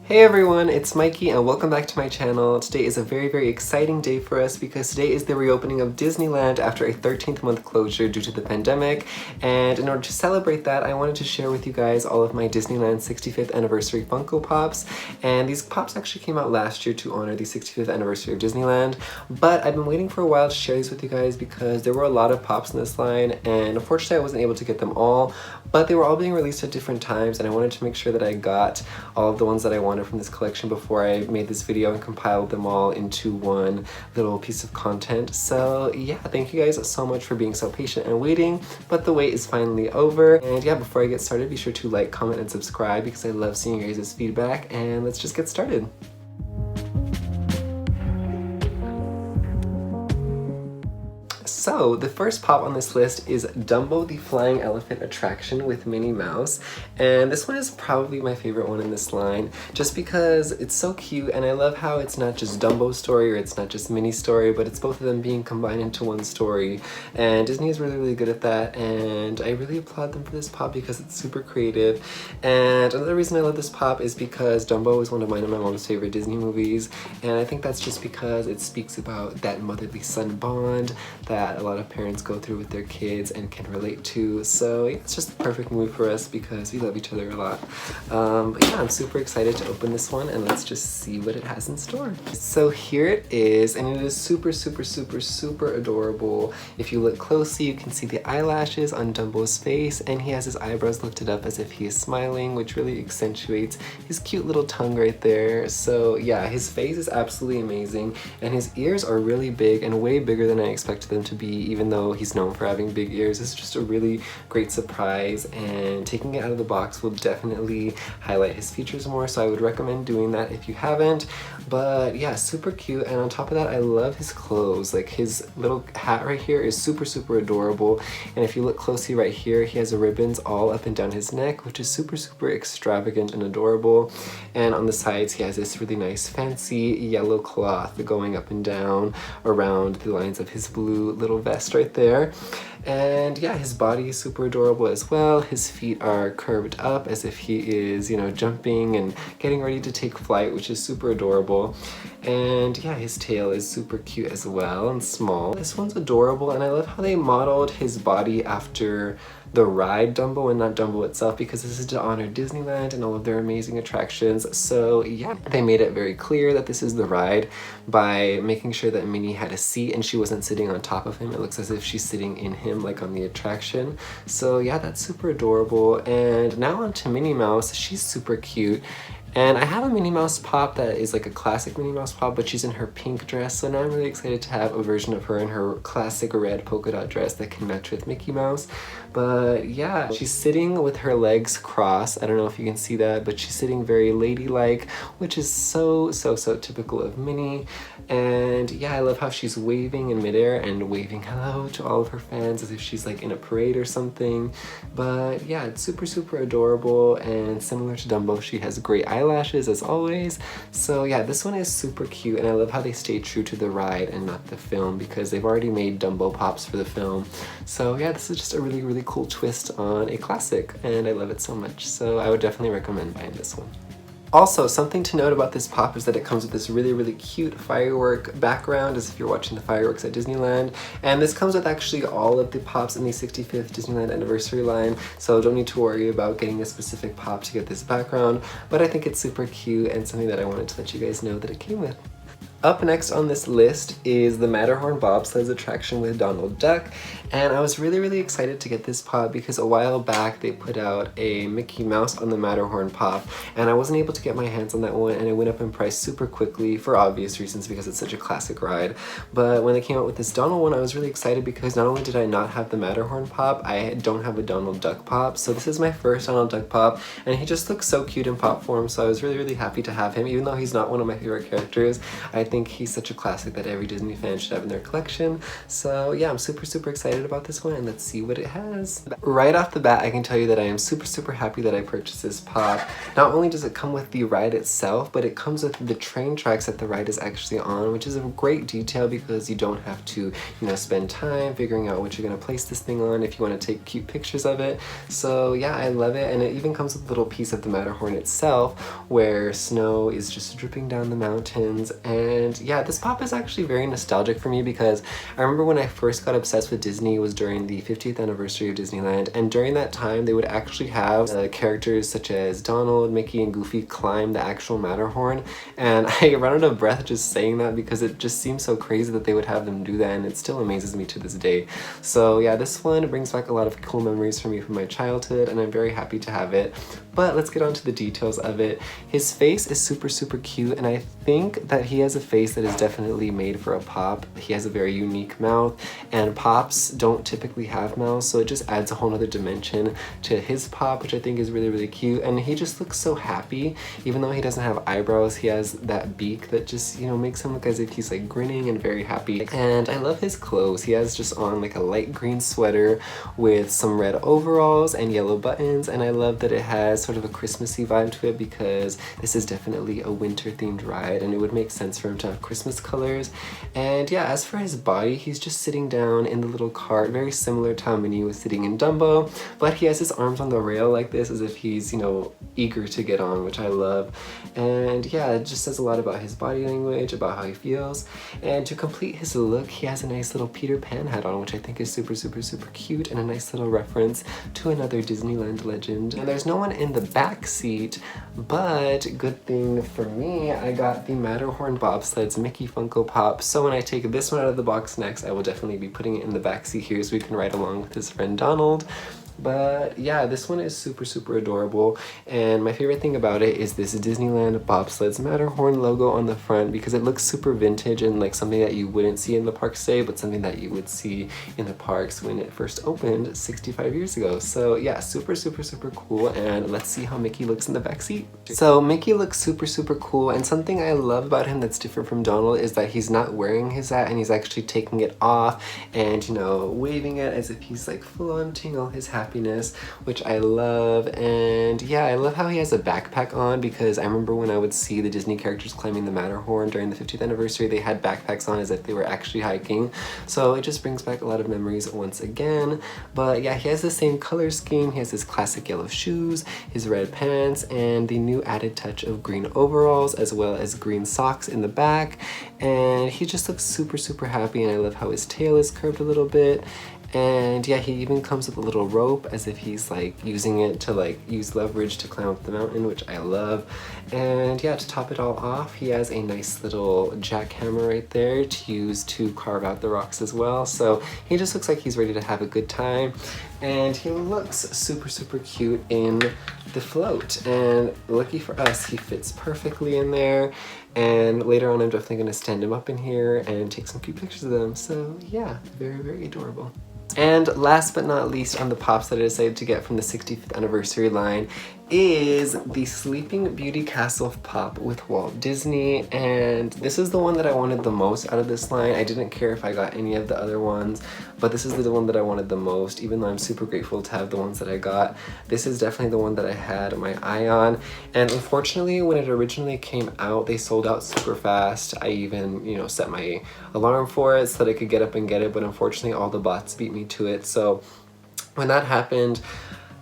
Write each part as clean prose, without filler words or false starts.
Hey everyone, it's Mikey and welcome back to my channel. Today is a very exciting day for us because today is the reopening of Disneyland after a 13th month closure due to the pandemic, and in order to celebrate that I wanted to share with you guys all of my Disneyland 65th anniversary Funko Pops. And these pops actually came out last year to honor the 65th anniversary of Disneyland, but I've been waiting for a while to share these with you guys because there were a lot of pops in this line and unfortunately I wasn't able to get them all, but they were all being released at different times and I wanted to make sure that I got all of the ones that I wanted from this collection before I made this video and compiled them all into one little piece of content. So yeah, thank you guys so much for being so patient and waiting, but the wait is finally over. And yeah, before I get started, be sure to like, comment, and subscribe because I love seeing your guys' feedback, and let's just get started. So the first pop on this list is Dumbo the Flying Elephant Attraction with Minnie Mouse, and this one is probably my favorite one in this line just because it's so cute and I love how it's not just Dumbo's story or it's not just Minnie's story, but it's both of them being combined into one story, and Disney is really good at that, and I really applaud them for this pop because it's super creative. And another reason I love this pop is because Dumbo is one of mine and my mom's favorite Disney movies, and I think that's just because it speaks about that motherly son bond that a lot of parents go through with their kids and can relate to. So yeah, it's just the perfect movie for us because we love each other a lot. But yeah, I'm super excited to open this one and let's just see what it has in store. So here it is, and it is super adorable. If you look closely, you can see the eyelashes on Dumbo's face, and he has his eyebrows lifted up as if he is smiling, which really accentuates his cute little tongue right there. So yeah, his face is absolutely amazing, and his ears are really big and way bigger than I expected them to be, even though he's known for having big ears. It's just a really great surprise, and taking it out of the box will definitely highlight his features more, so I would recommend doing that if you haven't. But yeah, super cute, and on top of that I love his clothes. Like his little hat right here is super adorable, and if you look closely right here, he has ribbons all up and down his neck, which is super extravagant and adorable. And on the sides he has this really nice fancy yellow cloth going up and down around the lines of his blue little vest right there. And yeah, his body is super adorable as well. His feet are curved up as if he is, you know, jumping and getting ready to take flight, which is super adorable. And yeah, his tail is super cute as well and small. This one's adorable, and I love how they modeled his body after the ride Dumbo and not Dumbo itself, because this is to honor Disneyland and all of their amazing attractions. So yeah, they made it very clear that this is the ride by making sure that Minnie had a seat and she wasn't sitting on top of him. It looks as if she's sitting in him like on the attraction. So yeah, that's super adorable. And now on to Minnie Mouse. She's super cute. And I have a Minnie Mouse pop that is like a classic Minnie Mouse pop, but she's in her pink dress, so now I'm really excited to have a version of her in her classic red polka dot dress that can match with Mickey Mouse. But yeah, she's sitting with her legs crossed. I don't know if you can see that, but she's sitting very ladylike, which is so typical of Minnie. And yeah, I love how she's waving in midair and waving hello to all of her fans as if she's like in a parade or something. But yeah, it's super adorable, and similar to Dumbo, she has great eyelashes as always. So yeah, this one is super cute, and I love how they stay true to the ride and not the film, because they've already made Dumbo pops for the film. So yeah, this is just a really cool twist on a classic, and I love it so much. So I would definitely recommend buying this one. Also, something to note about this pop is that it comes with this really cute firework background, as if you're watching the fireworks at Disneyland. And this comes with actually all of the pops in the 65th Disneyland anniversary line, so don't need to worry about getting a specific pop to get this background, but I think it's super cute and something that I wanted to let you guys know that it came with. Up next on this list is the Matterhorn Bobsleds attraction with Donald Duck, and I was really excited to get this pop because a while back they put out a Mickey Mouse on the Matterhorn pop, and I wasn't able to get my hands on that one, and it went up in price super quickly for obvious reasons because it's such a classic ride. But when they came out with this Donald one, I was really excited because not only did I not have the Matterhorn pop, I don't have a Donald Duck pop, so this is my first Donald Duck pop, and he just looks so cute in pop form, so I was really happy to have him. Even though he's not one of my favorite characters, I think he's such a classic that every Disney fan should have in their collection. So yeah, I'm super excited about this one, and let's see what it has. Right off the bat, I can tell you that I am super happy that I purchased this pop. Not only does it come with the ride itself, but it comes with the train tracks that the ride is actually on, which is a great detail because you don't have to, you know, spend time figuring out what you're gonna place this thing on if you want to take cute pictures of it. So yeah, I love it, and it even comes with a little piece of the Matterhorn itself where snow is just dripping down the mountains. And yeah, this pop is actually very nostalgic for me because I remember when I first got obsessed with Disney was during the 50th anniversary of Disneyland, and during that time they would actually have characters such as Donald, Mickey, and Goofy climb the actual Matterhorn, and I run out of breath just saying that because it just seems so crazy that they would have them do that, and it still amazes me to this day. So yeah, this one brings back a lot of cool memories for me from my childhood, and I'm very happy to have it. But let's get on to the details of it. His face is super cute, and I think that he has a face that is definitely made for a pop. He has a very unique mouth, and pops don't typically have mouths, so it just adds a whole other dimension to his pop, which I think is really cute. And he just looks so happy. Even though he doesn't have eyebrows, he has that beak that just, you know, makes him look as if he's like grinning and very happy. And I love his clothes. He has just on like a light green sweater with some red overalls and yellow buttons, and I love that it has sort of a Christmassy vibe to it because this is definitely a winter themed ride, and it would make sense for him to have Christmas colors. And yeah, as for his body, he's just sitting down in the little cart, very similar to how Minnie was sitting in Dumbo, but he has his arms on the rail like this as if he's, you know, eager to get on, which I love. And yeah, it just says a lot about his body language, about how he feels. And to complete his look, he has a nice little Peter Pan hat on, which I think is super cute, and a nice little reference to another Disneyland legend. And there's no one in the back seat, but good thing for me, I got the Matterhorn Bobsleds Mickey Funko Pop. So when I take this one out of the box next, I will definitely be putting it in the back seat here so we can ride along with his friend Donald. But yeah, this one is super adorable, and my favorite thing about it is this Disneyland Bobsleds Matterhorn logo on the front because it looks super vintage and like something that you wouldn't see in the parks today, but something that you would see in the parks when it first opened 65 years ago. So yeah, super cool, and let's see how Mickey looks in the back seat. So Mickey looks super cool, and something I love about him that's different from Donald is that he's not wearing his hat and he's actually taking it off and, you know, waving it as if he's like full on tingle his happiness, which I love. And yeah, I love how he has a backpack on because I remember when I would see the Disney characters climbing the Matterhorn during the 50th anniversary, they had backpacks on as if they were actually hiking. So it just brings back a lot of memories once again. But yeah, he has the same color scheme. He has his classic yellow shoes, his red pants, and the new added touch of green overalls as well as green socks in the back. And he just looks super happy, and I love how his tail is curved a little bit. And yeah, he even comes with a little rope as if he's like using it to like use leverage to climb up the mountain, which I love. And yeah, to top it all off, he has a nice little jackhammer right there to use to carve out the rocks as well. So he just looks like he's ready to have a good time. And he looks super cute in the float, and lucky for us, he fits perfectly in there. And later on, I'm definitely going to stand him up in here and take some cute pictures of them. So yeah, very adorable. And last but not least on the pops that I decided to get from the 65th anniversary line is the Sleeping Beauty Castle Pop with Walt Disney, and this is the one that I wanted the most out of this line. I didn't care if I got any of the other ones, but this is the one that I wanted the most, even though I'm super grateful to have the ones that I got. This is definitely the one that I had my eye on, and unfortunately when it originally came out, they sold out super fast. I even, you know, set my alarm for it so that I could get up and get it, but unfortunately all the bots beat me to it. So when that happened,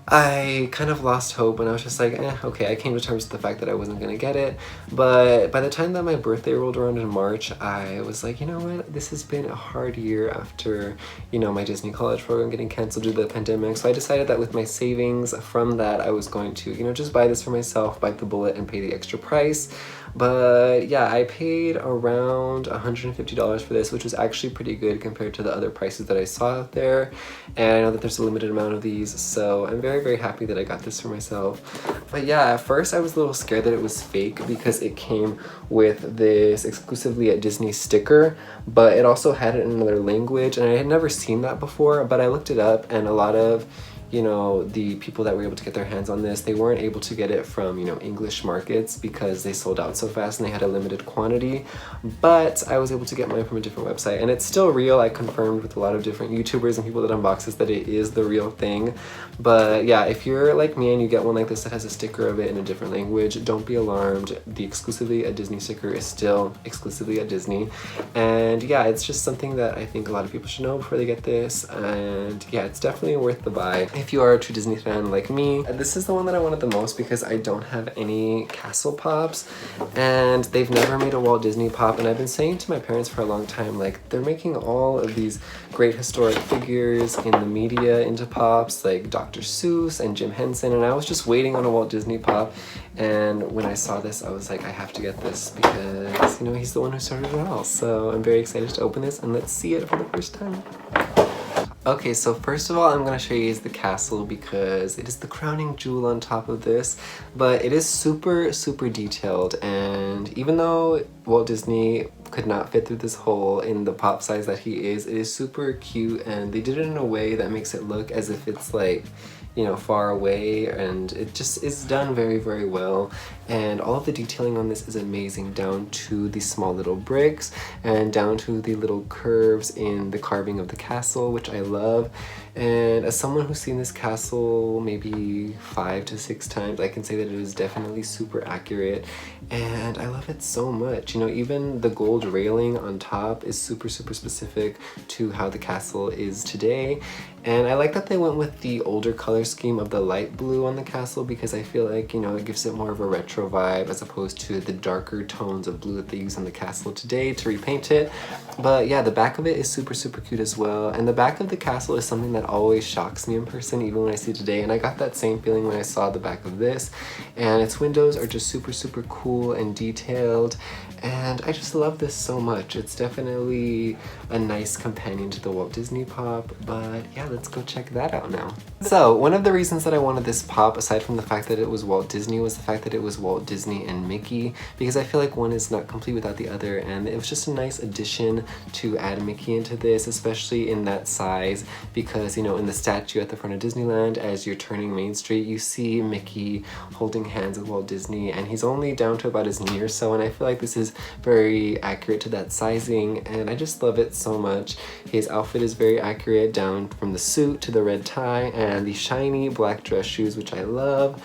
I kind of lost hope, and I was just like, okay, I came to terms with the fact that I wasn't gonna get it. But by the time that my birthday rolled around in March, I was like, you know what, this has been a hard year after, you know, my Disney college program getting canceled due to the pandemic. So I decided that with my savings from that, I was going to, you know, just buy this for myself, bite the bullet and pay the extra price. But yeah, I paid around $150 for this, which was actually pretty good compared to the other prices that I saw out there. And I know that there's a limited amount of these, so I'm very happy that I got this for myself. But yeah, at first I was a little scared that it was fake because it came with this exclusively at Disney sticker, but it also had it in another language, and I had never seen that before. But I looked it up, and a lot of, you know, the people that were able to get their hands on this, they weren't able to get it from, you know, English markets because they sold out so fast and they had a limited quantity. But I was able to get mine from a different website, and it's still real. I confirmed with a lot of different YouTubers and people that unbox this that it is the real thing. But yeah, if you're like me and you get one like this that has a sticker of it in a different language, don't be alarmed. The exclusively at Disney sticker is still exclusively at Disney. And yeah, it's just something that I think a lot of people should know before they get this. And yeah, it's definitely worth the buy if you are a true Disney fan like me. This is the one that I wanted the most because I don't have any Castle Pops, and they've never made a Walt Disney Pop. And I've been saying to my parents for a long time, like, they're making all of these great historic figures in the media into Pops, like Dr. Seuss and Jim Henson, and I was just waiting on a Walt Disney Pop. And when I saw this, I was like, I have to get this because, you know, he's the one who started it all. So I'm very excited to open this and let's see it for the first time. Okay, so first of all, I'm gonna show you guys the castle because it is the crowning jewel on top of this, but it is super, super detailed. And even though Walt Disney could not fit through this hole in the pop size that he is, it is super cute, and they did it in a way that makes it look as if it's like, you know, far away, and it just is done very, very well. And all of the detailing on this is amazing, down to the small little bricks and down to the little curves in the carving of the castle, which I love. And as someone who's seen this castle maybe 5 to 6 times, I can say that it is definitely super accurate, and I love it so much. You know, even the gold railing on top is super, super specific to how the castle is today. And I like that they went with the older color scheme of the light blue on the castle because I feel like, you know, it gives it more of a retro vibe as opposed to the darker tones of blue that they use on the castle today to repaint it. But yeah, the back of it is super, super cute as well. And the back of the castle is something that always shocks me in person, even when I see it today. And I got that same feeling when I saw the back of this. And its windows are just super, super cool and detailed. And I just love this so much. It's definitely a nice companion to the Walt Disney Pop, but yeah, let's go check that out now. So one of the reasons that I wanted this pop, aside from the fact that it was Walt Disney, was the fact that it was Walt Disney and Mickey, because I feel like one is not complete without the other, and it was just a nice addition to add Mickey into this, especially in that size, because, you know, in the statue at the front of Disneyland, as you're turning Main Street, you see Mickey holding hands with Walt Disney, and he's only down to about his knee or so, and I feel like this is very accurate to that sizing, and I just love it so much. His outfit is very accurate, down from the suit to the red tie and the shiny black dress shoes, which I love.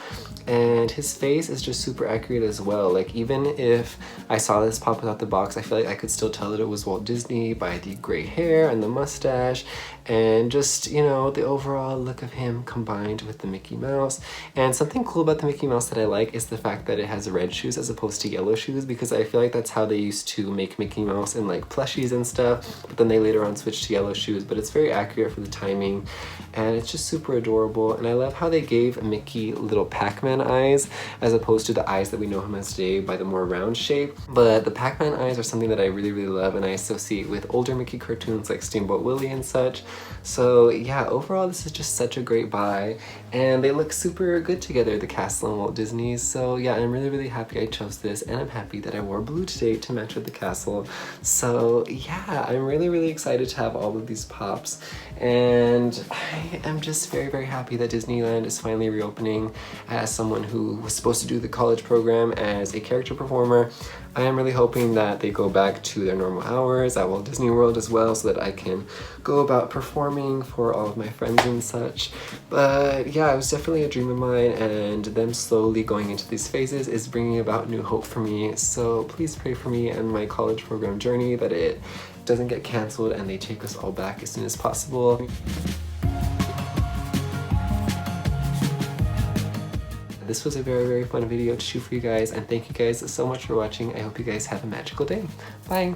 And his face is just super accurate as well. Like, even if I saw this pop without the box, I feel like I could still tell that it was Walt Disney by the gray hair and the mustache and just, you know, the overall look of him combined with the Mickey Mouse. And something cool about the Mickey Mouse that I like is the fact that it has red shoes as opposed to yellow shoes, because I feel like that's how they used to make Mickey Mouse in like plushies and stuff, but then they later on switched to yellow shoes. But it's very accurate for the timing, and it's just super adorable. And I love how they gave Mickey little Pac-Man eyes as opposed to the eyes that we know him as today by the more round shape. But the Pac-Man eyes are something that I really, really love, and I associate with older Mickey cartoons like Steamboat Willie and such. So yeah, overall this is just such a great buy, and they look super good together, the castle and Walt Disney. So yeah, I'm really, really happy I chose this, and I'm happy that I wore blue today to match with the castle. So yeah, I'm really, really excited to have all of these pops, and I am just very, very happy that Disneyland is finally reopening. As someone who was supposed to do the college program as a character performer, I am really hoping that they go back to their normal hours at Walt Disney World as well, so that I can go about performing for all of my friends and such. But yeah, it was definitely a dream of mine, and them slowly going into these phases is bringing about new hope for me. So please pray for me and my college program journey, that it doesn't get canceled and they take us all back as soon as possible. This was a very, very fun video to shoot for you guys, and thank you guys so much for watching. I hope you guys have a magical day. Bye!